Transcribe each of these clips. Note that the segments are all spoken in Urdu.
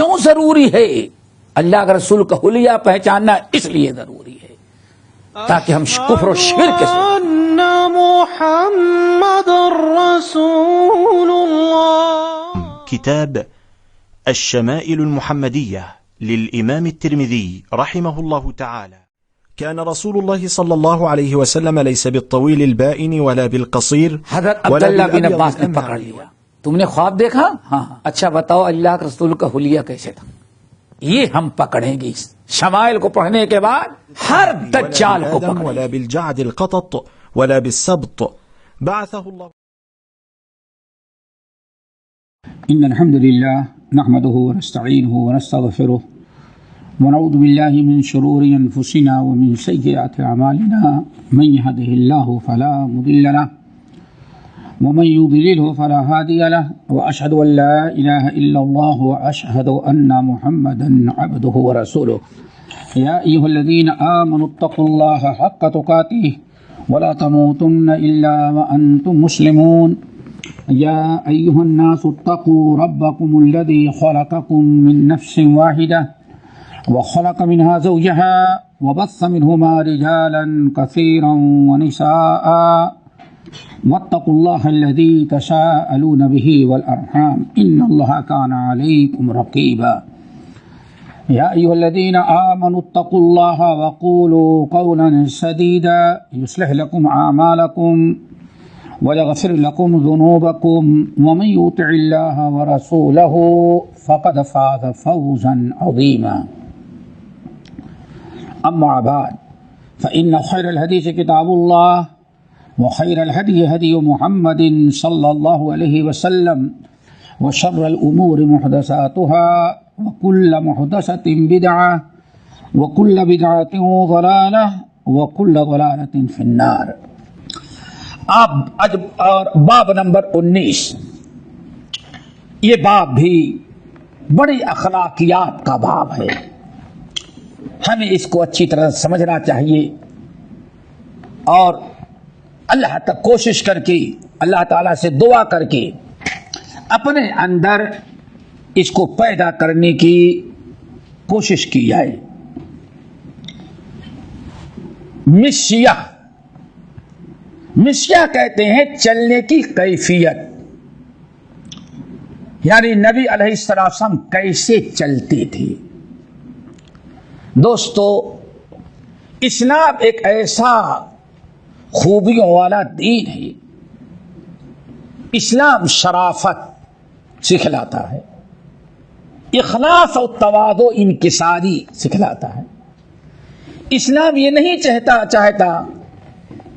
کیوں ضروری ہے؟ اللہ کے رسول کا حلیہ پہچاننا اس لیے ضروری ہے تاکہ ہم کفر و شرک سے محمد رسول الله. كتاب الشمائل المحمدية للإمام الترمذي رحمه الله تعالى. كان رسول الله صلى الله عليه وسلم ليس بالطويل البائن ولا بالقصير. حضرت عبداللہ بن عباس نے پکڑ لیا. تم نے خواب دیکھا؟ ہاں. اچھا بتاؤ اللہ کے رسول کا حلیہ کیسے تھا؟ یہ ہم پکڑیں گے شمائل کو پڑھنے کے بعد ہر دجال کو پکڑیں. ولا بالجعد القطط ولا بالسبط بعثه الله. إن الحمد لله نحمده ونستعينه ونستغفره ونعوذ بالله من شرور أنفسنا ومن سيئات أعمالنا من يهده الله فلا مضل له ومن يضلله فلا هادي له وأشهد أن لا إله إلا الله وأشهد أن محمدا عبده ورسوله. يا أيها الذين آمنوا اتقوا الله حق تقاته ولا تموتن إلا وأنتم مسلمون. يا أيها الناس اتقوا ربكم الذي خلقكم من نفس واحدة وخلق منها زوجها وبث منهما رجالا كثيرا ونساء واتقوا الله الذي تساءلون به والأرحام إن الله كان عليكم رقيبا. يا أيها الذين آمنوا اتقوا الله وقولوا قولا سديدا يصلح لكم أعمالكم ويغفر لكم ذنوبكم ومن يطع الله ورسوله فقد فاز فوزا عظيما. أما بعد فإن خير الحديث كتاب الله وخير الهدي هدي محمد صلى الله عليه وسلم وشر الأمور محدثاتها وكل محدثة بدعة وكل بدعة ضلالة وكل ضلالة في النار. اور باب نمبر 19، یہ باب بھی بڑی اخلاقیات کا باب ہے. ہمیں اس کو اچھی طرح سمجھنا چاہیے اور اللہ تک کوشش کر کے اللہ تعالیٰ سے دعا کر کے اپنے اندر اس کو پیدا کرنے کی کوشش کی جائے. مشیہ کہتے ہیں چلنے کی کیفیت، یعنی نبی علیہ السلام کیسے چلتے تھے. دوستو، اسلام ایک ایسا خوبیوں والا دین ہے. اسلام شرافت سکھلاتا ہے، اخلاص و تواضع انکساری سکھلاتا ہے. اسلام یہ نہیں چاہتا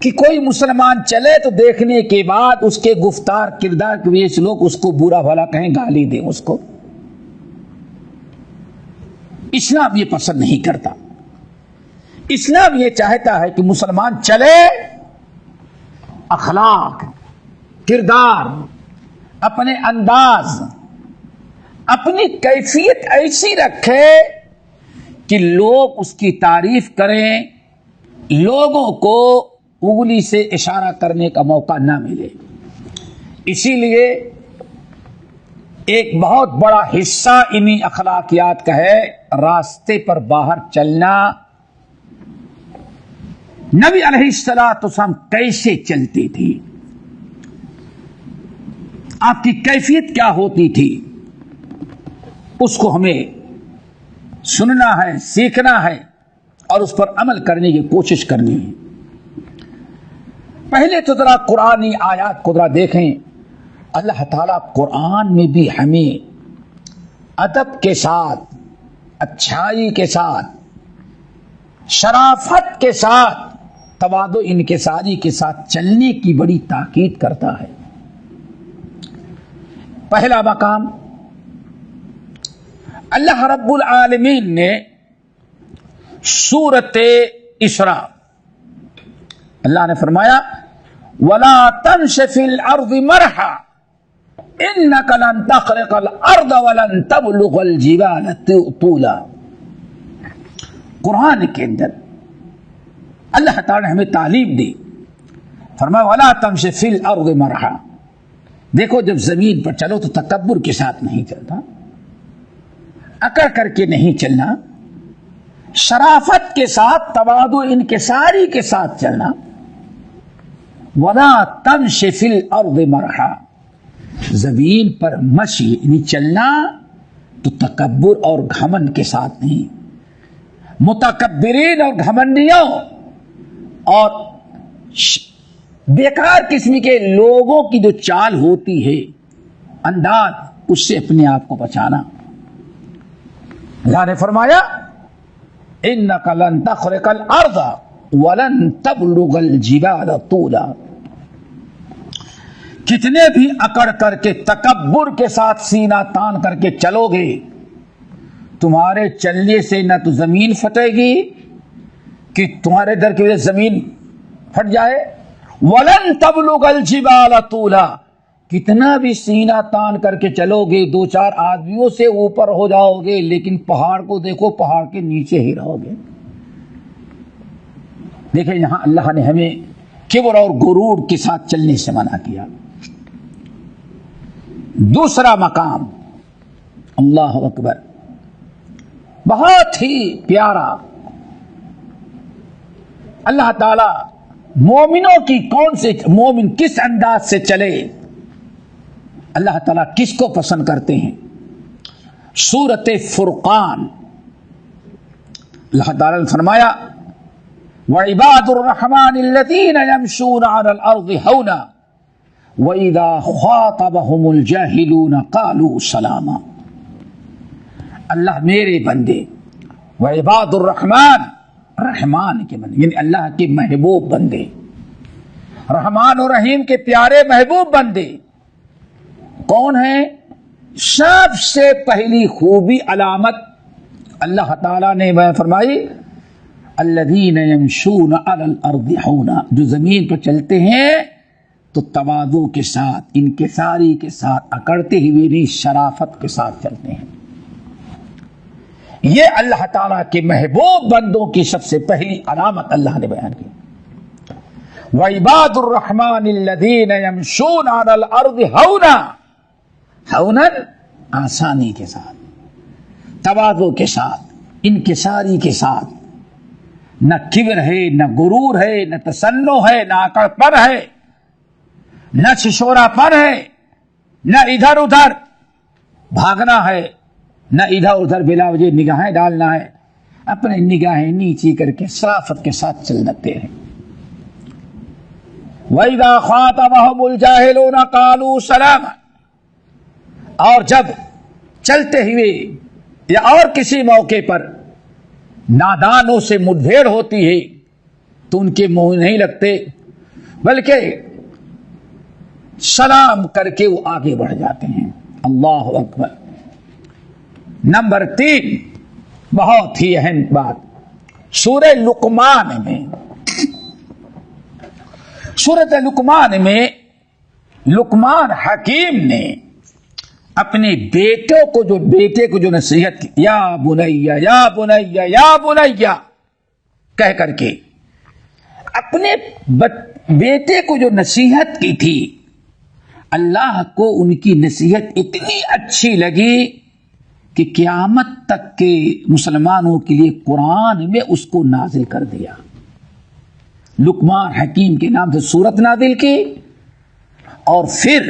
کہ کوئی مسلمان چلے تو دیکھنے کے بعد اس کے گفتار کردار کی وجہ سے لوگ اس کو برا بھلا کہیں، گالی دیں اس کو. اسلام یہ پسند نہیں کرتا. اسلام یہ چاہتا ہے کہ مسلمان چلے اخلاق، کردار، اپنے انداز، اپنی کیفیت ایسی رکھے کہ لوگ اس کی تعریف کریں، لوگوں کو انگلی سے اشارہ کرنے کا موقع نہ ملے. اسی لیے ایک بہت بڑا حصہ انہی اخلاقیات کا ہے راستے پر باہر چلنا. نبی علیہ السلام کیسے چلتے تھے، آپ کی کیفیت کیا ہوتی تھی، اس کو ہمیں سننا ہے، سیکھنا ہے اور اس پر عمل کرنے کی کوشش کرنی ہے. پہلے تو ذرا قرآنی آیات کو ذرا دیکھیں. اللہ تعالیٰ قرآن میں بھی ہمیں ادب کے ساتھ، اچھائی کے ساتھ، شرافت کے ساتھ، تواضع انکساری کے ساتھ چلنے کی بڑی تاکید کرتا ہے. پہلا مقام اللہ رب العالمین نے سورۃ اسراء، اللہ نے فرمایا وَلَا تَمْشِ فِي الْأَرْضِ مَرْحًا إِنَّكَ لَن تَخْرِقَ الْأَرْضَ وَلَن تَبْلُغَ الْجِبَالَ طُولًا. قرآن کے اندر اللہ تعالی نے ہمیں تعلیم دی، فرمایا وَلَا تَمْشِ فِي الْأَرْضِ مَرْحًا. دیکھو جب زمین پر چلو تو تکبر کے ساتھ نہیں چلتا، اکڑ کر کے نہیں چلنا، شرافت کے ساتھ، تواضع انکساری کے ساتھ چلنا. وَلَا تَمْشِ فِي الْأَرْضِ مَرْحًا، زمین پر مشی یعنی چلنا تو تکبر اور گھمنڈ کے ساتھ نہیں. متکبرین اور گھمنڈیوں اور بیکار قسم کے لوگوں کی جو چال ہوتی ہے، انداز، اس سے اپنے آپ کو بچانا. اللہ نے فرمایا اِنَّكَ لَن تَخْرِقَ الْأَرْضَ وَلَن تَبْلُغَ الْجِبَالَ طُولًا. کتنے بھی اکڑ کر کے تکبر کے ساتھ سینہ تان کر کے چلو گے، تمہارے چلنے سے نہ تو زمین پھٹے گی کہ تمہارے در کی وجہ سے زمین پھٹ جائے، وَلَن تَبْلُغَ الْجِبَالَ طُولًا، کتنا بھی سینہ تان کر کے چلو گے، دو چار آدمیوں سے اوپر ہو جاؤ گے، لیکن پہاڑ کو دیکھو، پہاڑ کے نیچے ہی رہو گے. دیکھیں یہاں اللہ نے ہمیں کبر اور غرور کے ساتھ چلنے سے منع کیا. دوسرا مقام، اللہ اکبر، بہت ہی پیارا. اللہ تعالی مومنوں کی کون سے مومن کس انداز سے چلے، اللہ تعالیٰ کس کو پسند کرتے ہیں. سورۃ فرقان، اللہ تعالیٰ نے فرمایا وَعِبَادُ الرَّحْمَنِ الَّذِينَ يَمْشُونَ عَلَى الْأَرْضِ هَوْنًا وَإِذَا خَاطَبَهُمُ الْجَاهِلُونَ قَالُوا سَلَامًا. اللہ میرے بندے، وعباد الرحمن، رحمان کے بندے یعنی اللہ کے محبوب بندے، رحمان اور رحیم کے پیارے محبوب بندے کون ہیں؟ سب سے پہلی خوبی علامت اللہ تعالیٰ نے فرمائی الذین یمشون علی الارض ہونا، جو زمین پر چلتے ہیں تو تواضع کے ساتھ، انکساری کے ساتھ، اکڑتے ہوئے نہیں، شرافت کے ساتھ چلتے ہیں. یہ اللہ تعالیٰ کے محبوب بندوں کی سب سے پہلی علامت اللہ نے بیان کی. وعباد الرحمن الذین یمشون علی الارض ہونا، ہونن آسانی کے ساتھ، تواضع کے ساتھ، انکساری کے ساتھ. نہ کبر ہے، نہ غرور ہے، نہ تسنع ہے، نہ اکڑ پر ہے، نہ ششورا پر ہے، نہ ادھر ادھر بھاگنا ہے، نہ ادھر ادھر بلا وجہ نگاہیں ڈالنا ہے. اپنے نگاہیں نیچی کر کے شرافت کے ساتھ چلتے ہیں. وَإِذَا خَاطَبَهُمُ الْجَاهِلُونَ قَالُوا سَلَامًا، اور جب چلتے ہوئے یا اور کسی موقع پر نادانوں سے مدبھیڑ ہوتی ہے تو ان کے منہ نہیں لگتے، بلکہ سلام کر کے وہ آگے بڑھ جاتے ہیں. اللہ اکبر. نمبر 3، بہت ہی اہم بات، سورہ لقمان میں، سورۃ لقمان میں لقمان حکیم نے اپنے بیٹے کو جو نصیحت کی، یا بنیا یا بنیا یا بنیا کہہ کر کے اپنے بیٹے کو جو نصیحت کی تھی، اللہ کو ان کی نصیحت اتنی اچھی لگی کہ قیامت تک کے مسلمانوں کے لیے قرآن میں اس کو نازل کر دیا. لقمان حکیم کے نام سے سورت نازل کی اور پھر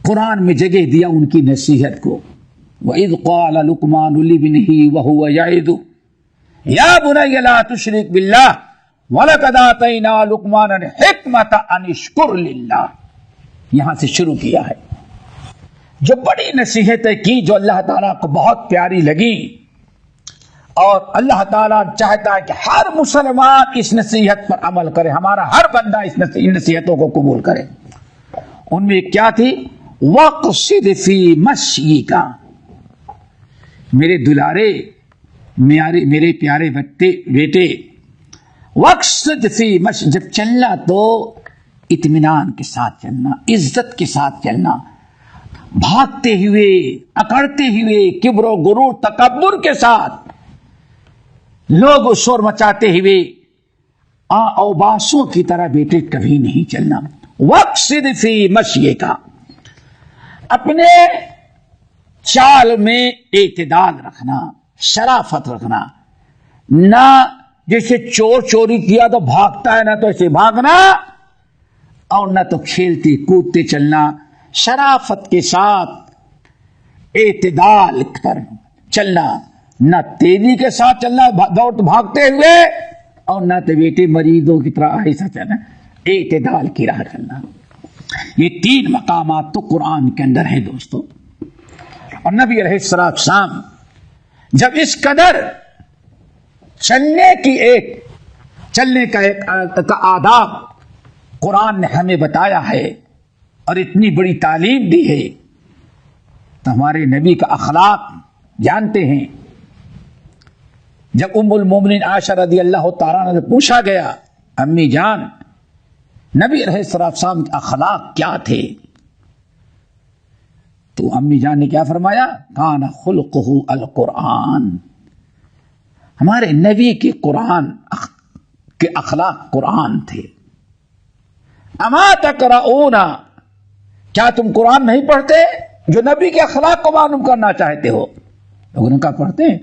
قرآن میں جگہ دیا ان کی نصیحت کو. وَإِذْ قَالَ لُقْمَانُ لِابْنِهِ وَهُوَ يَعِظُهُ يَا بُنَيَّ لَا تُشْرِكْ بِاللَّهِ وَلَقَدْ آتَيْنَا لُقْمَانَ الْحِكْمَةَ أَنِ اشْكُرْ لِلَّهِ. یہاں سے شروع کیا ہے. جو بڑی نصیحتیں کی، جو اللہ تعالیٰ کو بہت پیاری لگی، اور اللہ تعالیٰ چاہتا ہے کہ ہر مسلمان اس نصیحت پر عمل کرے، ہمارا ہر بندہ ان نصیحتوں کو قبول کرے. ان میں کیا تھی؟ وَقْصِدْ فِي مَشْيِكَ، میرے دلارے، میرے پیارے بیٹے، وَقْصِدْ فِي مَشْيِكَ، جب چلنا تو اطمینان کے ساتھ چلنا، عزت کے ساتھ چلنا، بھاگتے ہوئے، اکڑتے ہوئے، کبر و غرور تکبر کے ساتھ، لوگ شور مچاتے ہوئے اوباسوں کی طرح بیٹے کبھی نہیں چلنا. وَقْصِدْ فِي مَشْيِكَ، اپنے چال میں اعتدال رکھنا، شرافت رکھنا، نہ جیسے چور چوری کیا تو بھاگتا ہے نہ تو ایسے بھاگنا، اور نہ تو کھیلتے کودتے چلنا، شرافت کے ساتھ اعتدال پر چلنا، نہ تیزی کے ساتھ چلنا دوڑ بھاگتے ہوئے، اور نہ تو بیٹے مریضوں کی طرح ایسا چلنا، اعتدال کی راہ چلنا۔ یہ 3 مقامات تو قرآن کے اندر ہیں دوستو۔ اور نبی علیہ السلام جب اس قدر چلنے کا ایک آداب قرآن نے ہمیں بتایا ہے اور اتنی بڑی تعلیم دی ہے، تو ہمارے نبی کا اخلاق جانتے ہیں۔ جب ام المومنین عائشہ رضی اللہ تعالیٰ عنہ سے پوچھا گیا، امی جان نبی علیہ السلام کے اخلاق کیا تھے، تو امی جان نے کیا فرمایا؟ کان خلقہ القرآن، ہمارے نبی کے قرآن کے اخلاق قرآن تھے۔ اما تقرؤون، کیا تم قرآن نہیں پڑھتے جو نبی کے اخلاق کو معلوم کرنا چاہتے ہو؟ لوگوں نے کہا پڑھتے ہیں۔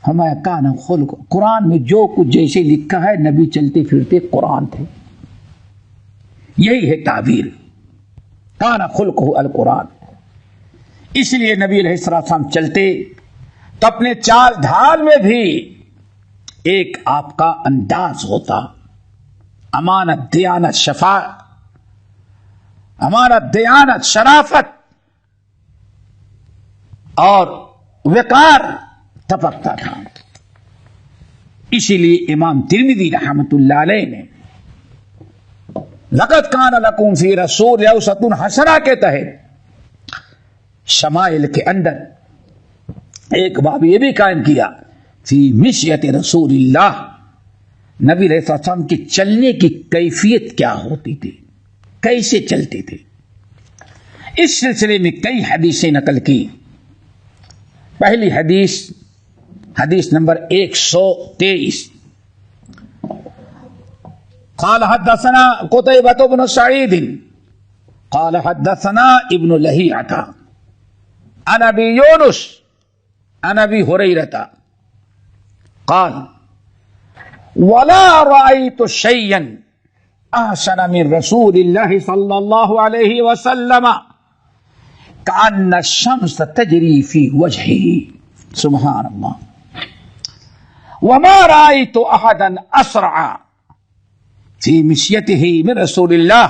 ہمارا کان خلق، قرآن میں جو کچھ جیسے لکھا ہے نبی چلتے پھرتے قرآن تھے، یہی ہے تعبیر، کان خلقہ القرآن۔ اس لیے نبی علیہ السلام چلتے تو اپنے چال ڈھال میں بھی ایک آپ کا انداز ہوتا، امانت، دیانت، شفاعت، امانت، دیانت، شرافت اور وقار ٹپکتا تھا۔ اسی لیے امام ترمذی رحمۃ اللہ علیہ نے لقد کان لکم فی رسول اسوۃ حسنہ کے تحت شمائل کے اندر ایک باب یہ بھی قائم کیا، فی مشیت رسول اللہ، نبی علیہ السلام کے چلنے کی کیفیت کیا ہوتی تھی، کیسے چلتے تھے۔ اس سلسلے میں کئی حدیثیں نقل کی۔ پہلی حدیث نمبر 123، قال حدثنا قتيبة بن سعيد قال حدثنا ابن لهيعة عن ابي يونس عن ابي هريرة قال ولا رأيت شيئا احسن من رسول الله صلى الله عليه وسلم كأن الشمس تجري في وجهه، سبحان الله، وما رأيت احدا اسرع في مشيته من رسول الله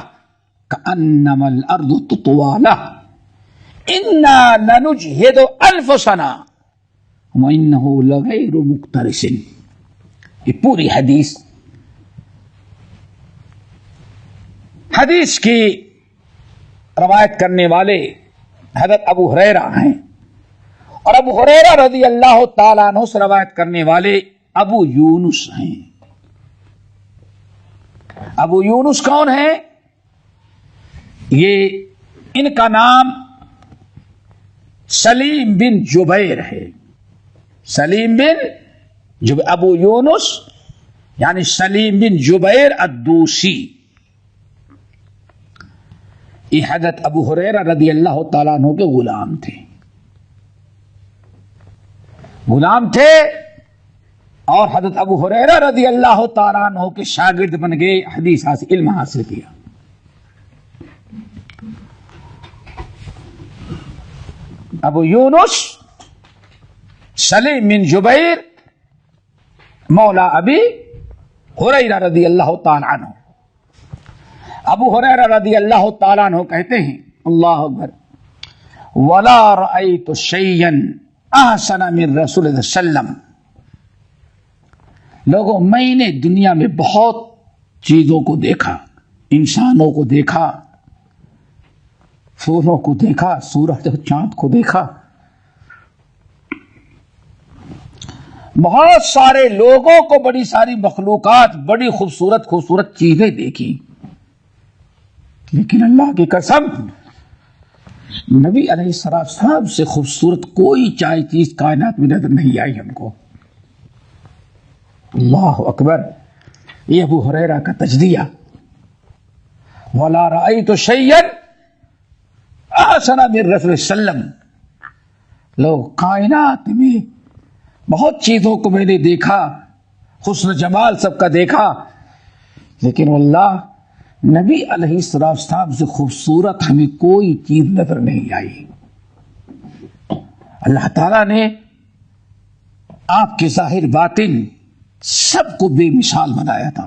كأنما الارض تطوى له، انا لنجهد انفسنا وانه لغير مقترس۔ یہ پوری حدیث کی روایت کرنے والے حضرت ابو ہریرہ ہیں، اور ابو ہریرہ رضی اللہ تعالیٰ عنہ سے روایت کرنے والے ابو یونس ہیں۔ ابو یونس کون ہیں؟ یہ ان کا نام سلیم بن جبیر ہے، سلیم بن ابو یونس یعنی سلیم بن جبیر الدوسی۔ یہ حضرت ابو ہریرہ رضی اللہ تعالیٰ عنہ کے غلام تھے، اور حضرت ابو ہریرہ رضی اللہ تعالیٰ عنہ کے شاگرد بن گئے، حدیث علم حاصل کیا۔ ابو یونس سلیم بن جبیر مولا ابی ہریرہ رضی اللہ تعالیٰ عنہ۔ ابو ہریرہ رضی اللہ تعالیٰ عنہ کہتے ہیں، اللہ اکبر، ولا رأیت شیئا احسن من رسول اللہ صلی اللہ علیہ وسلم۔ لوگوں، میں نے دنیا میں بہت چیزوں کو دیکھا، انسانوں کو دیکھا، پھولوں کو دیکھا، سورج اور چاند کو دیکھا، بہت سارے لوگوں کو، بڑی ساری مخلوقات، بڑی خوبصورت چیزیں دیکھی، لیکن اللہ کی قسم نبی علیہ السلام سے خوبصورت کوئی چیز کائنات میں نظر نہیں آئی ہم کو۔ اللہ اکبر، یہ ابو ہریرہ کا تجزیہ، ولا رأیت شیئا احسن من رسول اللہ صلی اللہ علیہ وسلم، لوگ کائنات میں بہت چیزوں کو میں نے دیکھا، حسن جمال سب کا دیکھا، لیکن واللہ نبی علیہ السلام سے خوبصورت ہمیں کوئی چیز نظر نہیں آئی۔ اللہ تعالیٰ نے آپ کے ظاہر باطن سب کو بے مثال بنایا تھا۔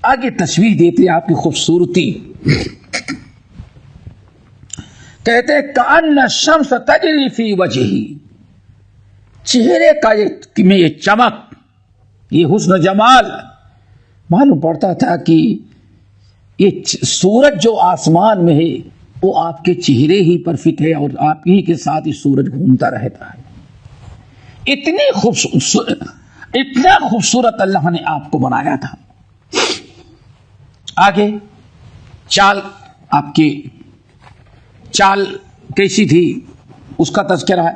آگے تصویر دیتے آپ کی خوبصورتی، کہتے کأن الشمس تجری فی وجہی، چہرے کا یہ چمک، یہ حسن جمال، معلوم پڑتا تھا کہ یہ سورج جو آسمان میں ہے وہ آپ کے چہرے ہی پر فٹ ہے اور آپ ہی کے ساتھ یہ سورج گھومتا رہتا ہے۔ اتنا خوبصورت اللہ نے آپ کو بنایا تھا۔ آگے چال، آپ کی چال کیسی تھی اس کا تذکرہ ہے۔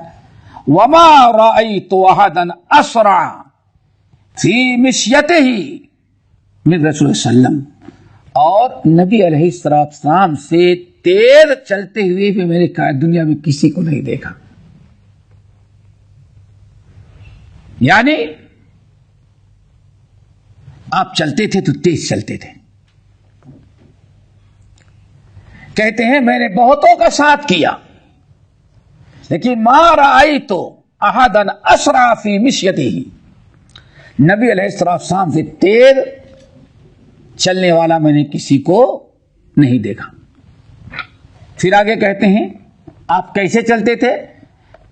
وما رأيت أحدا أسرع في مشيته من رسول اللہ صلی اللہ علیہ وسلم، اور نبی علیہ السلام سے تیز چلتے ہوئے بھی میں نے دنیا میں کسی کو نہیں دیکھا۔ یعنی آپ چلتے تھے تو تیز چلتے تھے۔ کہتے ہیں میں نے بہتوں کا ساتھ کیا، لیکن ما رأیت احدا اسرع فی مشیتہ، نبی علیہ السلام سے تیز چلنے والا میں نے کسی کو نہیں دیکھا۔ پھر آگے کہتے ہیں آپ کیسے چلتے تھے؟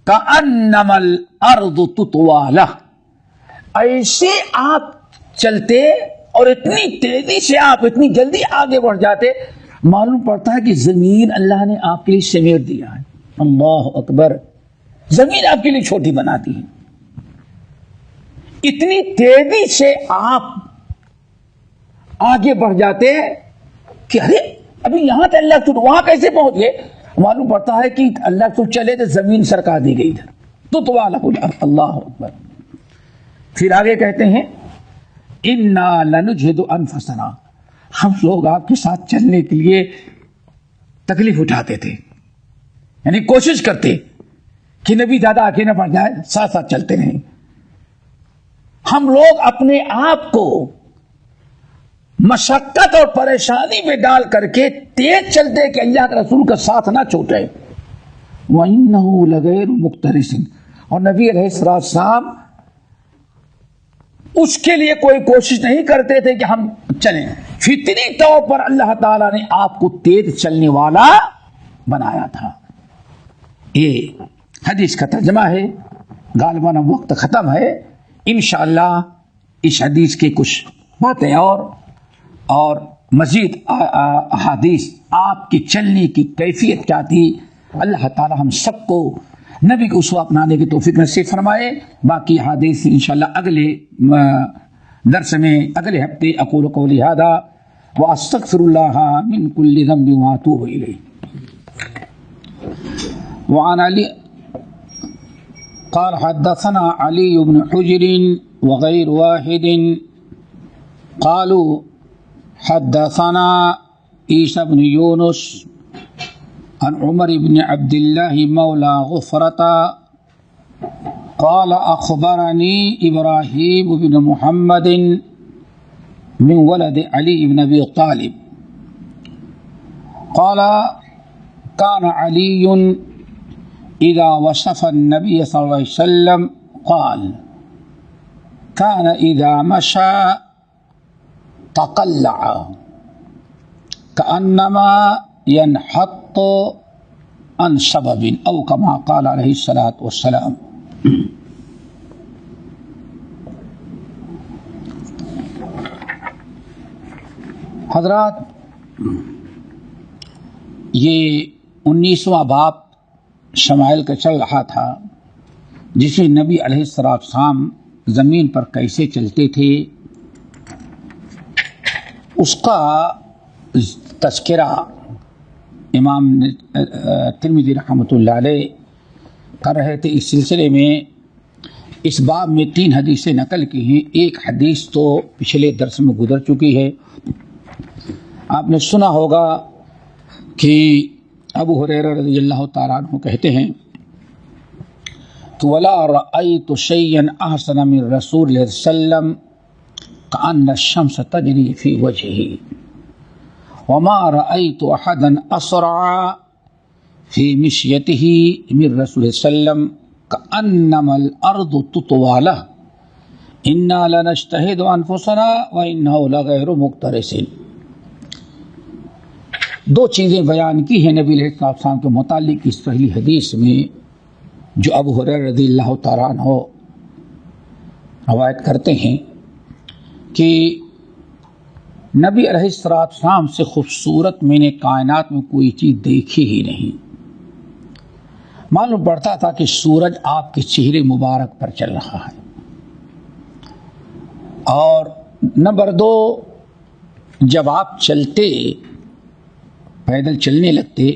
کأنما الارض تطوی لہ، ایسے آپ چلتے اور اتنی تیزی سے آپ اتنی جلدی آگے بڑھ جاتے، معلوم پڑتا ہے کہ زمین اللہ نے آپ کے لیے سمیٹ دیا ہے۔ اللہ اکبر، زمین آپ کے لیے چھوٹی بناتی ہے۔ اتنی تیزی سے آپ آگے بڑھ جاتے کہ ارے ابھی یہاں تھے اللہ تو وہاں کیسے پہنچ گئے؟ معلوم پڑتا ہے کہ اللہ تو چلے تو زمین سرکا دی گئی ادھر تو اللہ اکبر۔ پھر آگے کہتے ہیں انا لنجہد انفسنا، ہم لوگ آپ کے ساتھ چلنے کے لیے تکلیف اٹھاتے تھے، یعنی کوشش کرتے کہ نبی زیادہ آگے نہ بڑھ جائے، ساتھ ساتھ چلتے رہیں۔ ہم لوگ اپنے آپ کو مشقت اور پریشانی میں ڈال کر کے تیز چلتے کہ اللہ کے رسول کا ساتھ نہ چھوٹے۔ وَإِنَّهُ لَغَيْرُ مُقْتَرِسٍ، اور نبی علیہ السلام اس کے لیے کوئی کوشش نہیں کرتے تھے کہ ہم چلیں، فطری طور پر اللہ تعالیٰ نے آپ کو تیز چلنے والا بنایا تھا۔ یہ حدیث کا ترجمہ ہے، غالباً وقت ختم ہے، انشاءاللہ اس حدیث کے کچھ باتیں اور مزید احادیث آپ کی چلنے کی کیفیت کیا تھی، اللہ تعالی ہم سب کو نبی کو اسوہ اپنانے کی توفیق نصیب فرمائے۔ باقی احادیث انشاءاللہ اگلے درس میں اگلے ہفتے۔ اقول قولی ھذا واستغفر اللہ من کل ذنب واتوب الیہ۔ وعن علی قال حدثنا علی بن حجر وغیر واحد قالوا حدثنا عیسی بن یونس عن عمر بن عبد الله مولى غفرة قال أخبرني إبراهيم بن محمد من ولد علي بن أبي طالب قال كان علي إذا وصف النبي صلى الله عليه وسلم قال كان إذا مشى تقلع كأنما ينحط عن سبب او كما قال عليه الصلاة والسلام۔ حضرات، یہ 19واں باب شمائل کا چل رہا تھا، جسے نبی علیہ السلام زمین پر کیسے چلتے تھے اس کا تذکرہ امام ترمذی رحمۃ اللہ علیہ کر رہے تھے۔ اس سلسلے میں اس باب میں 3 حدیثیں نقل کی ہیں۔ ایک حدیث تو پچھلے درس میں گزر چکی ہے، آپ نے سنا ہوگا کہ ابو ہریرہ رضی اللہ تعالیٰ عنہ کہتے ہیں کہ ولا رأيت شيئا أحسن من رسول الله صلى الله عليه وسلم كأن الشمس تجري في وجهه وما رأيت أحدا أسرع في مشيته من رسول الله صلى الله عليه وسلم كأنما الأرض تطوى له إنا لنجتهد أنفسنا وإنه لغير مقترس. دو چیزیں بیان کی ہیں نبی علیہ السلام کے متعلق اس پہلی حدیث میں جو ابو ہریرہ رضی اللہ تعالیٰ عنہ روایت کرتے ہیں کہ نبی علیہ السلام سے خوبصورت میں نے کائنات میں کوئی چیز دیکھی ہی نہیں. معلوم پڑتا تھا کہ سورج آپ کے چہرے مبارک پر چل رہا ہے. اور نمبر دو، جب آپ چلتے پیدل چلنے لگتے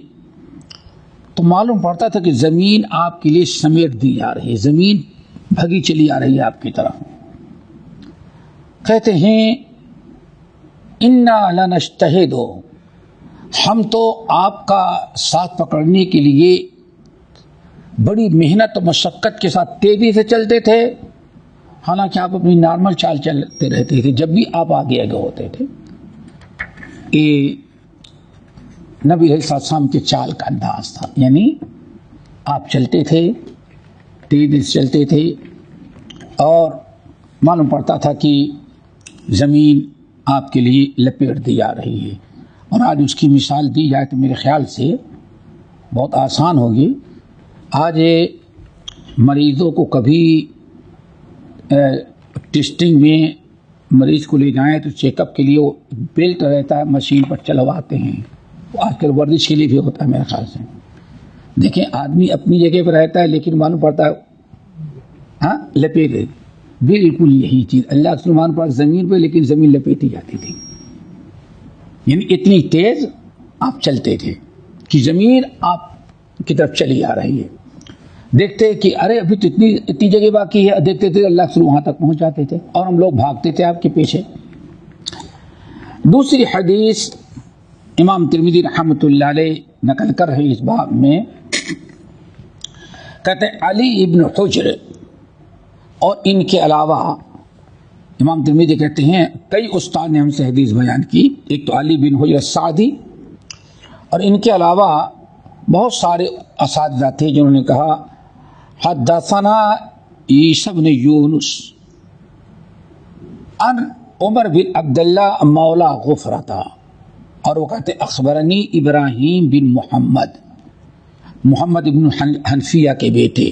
تو معلوم پڑتا تھا کہ زمین آپ کے لیے سمیٹ دی جا رہی ہے، زمین بھگی چلی آ رہی ہے آپ کی طرف. کہتے ہیں انا لنجتہد، ہم تو آپ کا ساتھ پکڑنے کے لیے بڑی محنت و مشقت کے ساتھ تیزی سے چلتے تھے، حالانکہ آپ اپنی نارمل چال چلتے رہتے تھے جب بھی آپ آگے آگے ہوتے تھے. یہ نبی علیہ السلام کے چال کا انداز تھا، یعنی آپ چلتے تھے، تیزی سے چلتے تھے اور معلوم پڑتا تھا کہ زمین آپ کے لیے لپیٹ دی جا رہی ہے. اور آج اس کی مثال دی جائے تو میرے خیال سے بہت آسان ہوگی. آج مریضوں کو کبھی ٹیسٹنگ میں مریض کو لے جائیں تو چیک اپ کے لیے وہ بیلٹ رہتا ہے، مشین پر چلواتے ہیں. آج کل ورزش کے لیے بھی ہوتا ہے میرے خیال سے. دیکھیں آدمی اپنی جگہ پر رہتا ہے لیکن معلوم پڑتا ہے ہاں لپیٹ، بالکل یہی چیز اللہ کے معلوم پڑتا زمین پہ، لیکن زمین لپیٹی جاتی تھی. یعنی اتنی تیز آپ چلتے تھے کہ زمین آپ کی طرف چلی آ رہی ہے. دیکھتے کہ ارے ابھی تو اتنی جگہ باقی ہے، دیکھتے تھے اللہ کے وہاں تک پہنچ جاتے تھے اور ہم لوگ بھاگتے تھے آپ کے پیچھے. دوسری حدیث امام ترمذی رحمۃ اللہ علیہ نقل کر رہے اس باب میں، کہتے علی ابن حجر اور ان کے علاوہ امام ترمذی کہتے ہیں کئی استاد نے ہم سے حدیث بیان کی. ایک تو علی بن حجر السعدی اور ان کے علاوہ بہت سارے اساتذہ تھے جنہوں نے کہا حدثنا عیسی بن یونس ان عمر بن عبداللہ مولا غفرتا، اور وہ کہتے اخبرنی ابراہیم بن محمد بن حنفیہ کے بیٹے،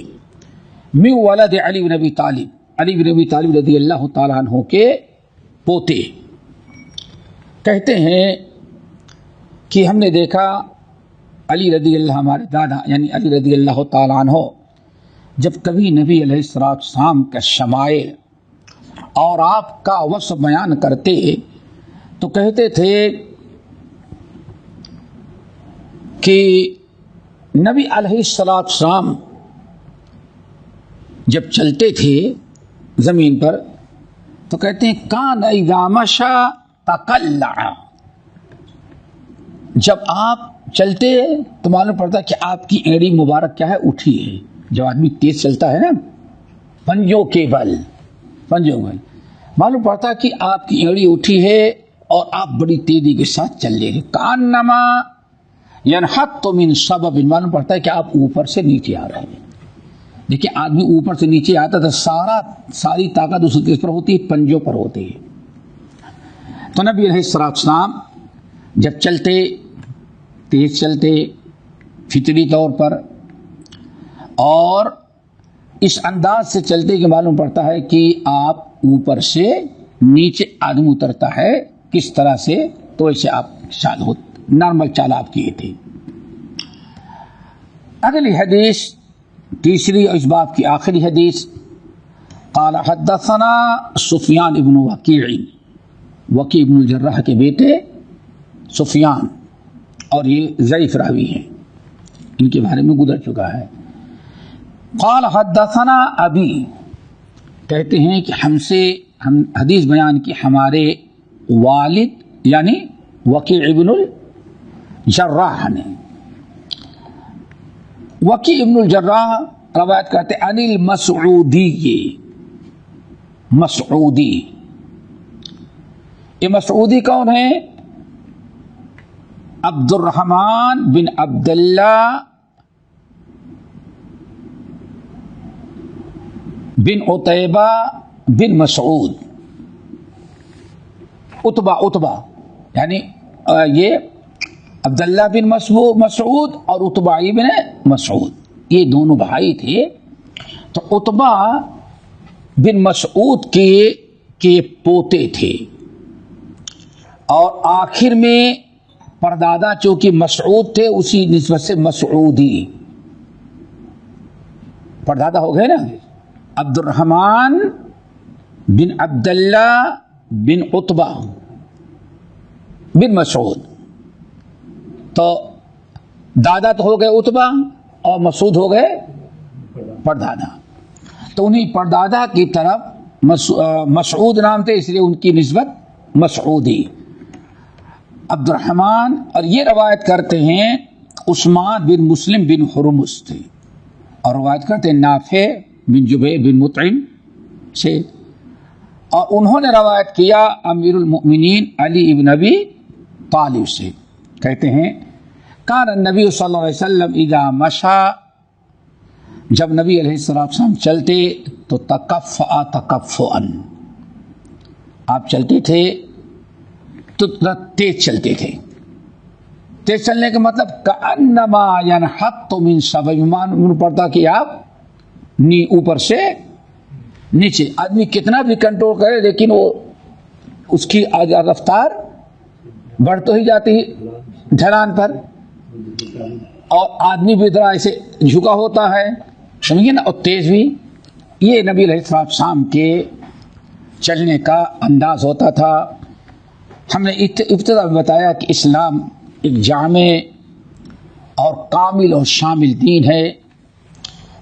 من ولد علی بن ابی طالب، علی بن ابی طالب رضی اللہ تعالیٰ عنہ کے پوتے. کہتے ہیں کہ ہم نے دیکھا علی رضی اللہ، ہمارے دادا یعنی علی رضی اللہ تعالیٰ عنہ جب کبھی نبی علیہ السلام کا شمائل اور آپ کا وصف بیان کرتے تو کہتے تھے کہ نبی علیہ السلام جب چلتے تھے زمین پر تو کہتے ہیں کان اذا مشى تقلع، جب آپ چلتے تو معلوم پڑتا کہ آپ کی ایڑی مبارک کیا ہے، اٹھی ہے. جب آدمی تیز چلتا ہے نا پنجوں کے بل معلوم پڑتا کہ آپ کی ایڑی اٹھی ہے اور آپ بڑی تیزی کے ساتھ چل رہے ہیں. کانما ینحط من سبب، معلوم پڑتا ہے کہ آپ اوپر سے نیچے آ رہے ہیں. دیکھیں آدمی اوپر سے نیچے آتا تو ساری طاقت اس کے پر ہوتی ہے، پنجوں پر ہوتی ہے. تو نبی علیہ السلام جب چلتے تیز چلتے فطری طور پر اور اس انداز سے چلتے کہ معلوم پڑتا ہے کہ آپ اوپر سے نیچے آدمی اترتا ہے کس طرح سے، تو ایسے آپ چال ہو نارمل چال آپ کیے تھے. اگلی حدیث تیسری اور اس باب کی آخری حدیث، قال حدثنا سفیان ابن وکیع ابن الجراح کے بیٹے سفیان، اور یہ ضعیف راوی ہیں، ان کے بارے میں گزر چکا ہے. قال حدثنا ابی، کہتے ہیں کہ ہم حدیث بیان کی ہمارے والد یعنی وکیع ابن الجراح نے. وکیع ابن الجراح روایت کرتے انل مسعودی، مسعودی، یہ مسعودی کون ہے؟ عبد الرحمن بن عبداللہ بن عتیبہ بن مسعود، عتبہ یعنی یہ عبداللہ بن مسعود اور عتبہ بن مسعود، یہ دونوں بھائی تھے. تو عتبہ بن مسعود کے پوتے تھے، اور آخر میں پردادا چونکہ مسعود تھے اسی نسبت سے مسعودی پردادا ہو گئے نا. عبد الرحمن بن عبداللہ بن عتبہ بن مسعود، تو دادا تو ہو گئے عتبہ اور مسعود ہو گئے پردادا. تو انہیں پردادا کی طرف مسعود نام تھے، اس لیے ان کی نسبت مسعودی عبد الرحمن. اور یہ روایت کرتے ہیں عثمان بن مسلم بن حرمز تھے، اور روایت کرتے ہیں نافع بن جبیر بن مطعم سے، اور انہوں نے روایت کیا امیر المؤمنین علی ابن ابی طالب سے. کہتے ہیں کان النبی صلی اللہ علیہ وسلم اذا مشا، جب نبی علیہ السلام چلتے تو تکفأ تکفؤا، آپ چلتے تھے تو تیز چلتے تھے. تیز چلنے کا مطلب کأنما ينحط من سبع، مان پڑتا کہ آپ اوپر سے نیچے. آدمی کتنا بھی کنٹرول کرے لیکن وہ اس کی رفتار بڑھ تو ہی جاتی ہے ڈھلان پر، اور آدمی بھی ذرا ایسے جھکا ہوتا ہے، سمجھیے نا، اور تیز بھی. یہ نبی علیہ السلام کے چلنے کا انداز ہوتا تھا. ہم نے ابتدا میں بتایا کہ اسلام ایک جامع اور کامل اور شامل دین ہے.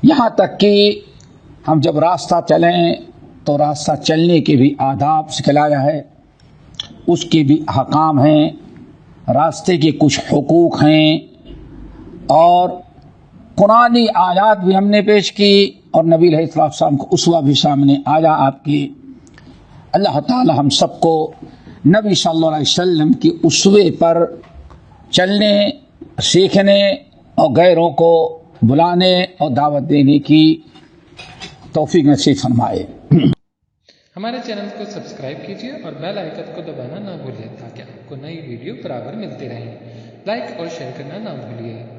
یہاں تک کہ ہم جب راستہ چلیں تو راستہ چلنے کے بھی آداب سکھلایا ہے، اس کے بھی احکام ہیں، راستے کے کچھ حقوق ہیں، اور قرآنی آیات بھی ہم نے پیش کی، اور نبی علیہ السلام کو اسوہ بھی سامنے آیا آپ کے. اللہ تعالی ہم سب کو نبی صلی اللہ علیہ وسلم کی اسوے پر چلنے، سیکھنے اور غیروں کو بلانے اور دعوت دینے کی توفیق نصیب فرمائے. ہمارے چینل کو سبسکرائب کیجیے اور بیل آئیکن کو دبانا نہ بھولیں تاکہ آپ کو نئی ویڈیو برابر ملتے رہیں. لائک اور شیئر کرنا نہ بھولیے.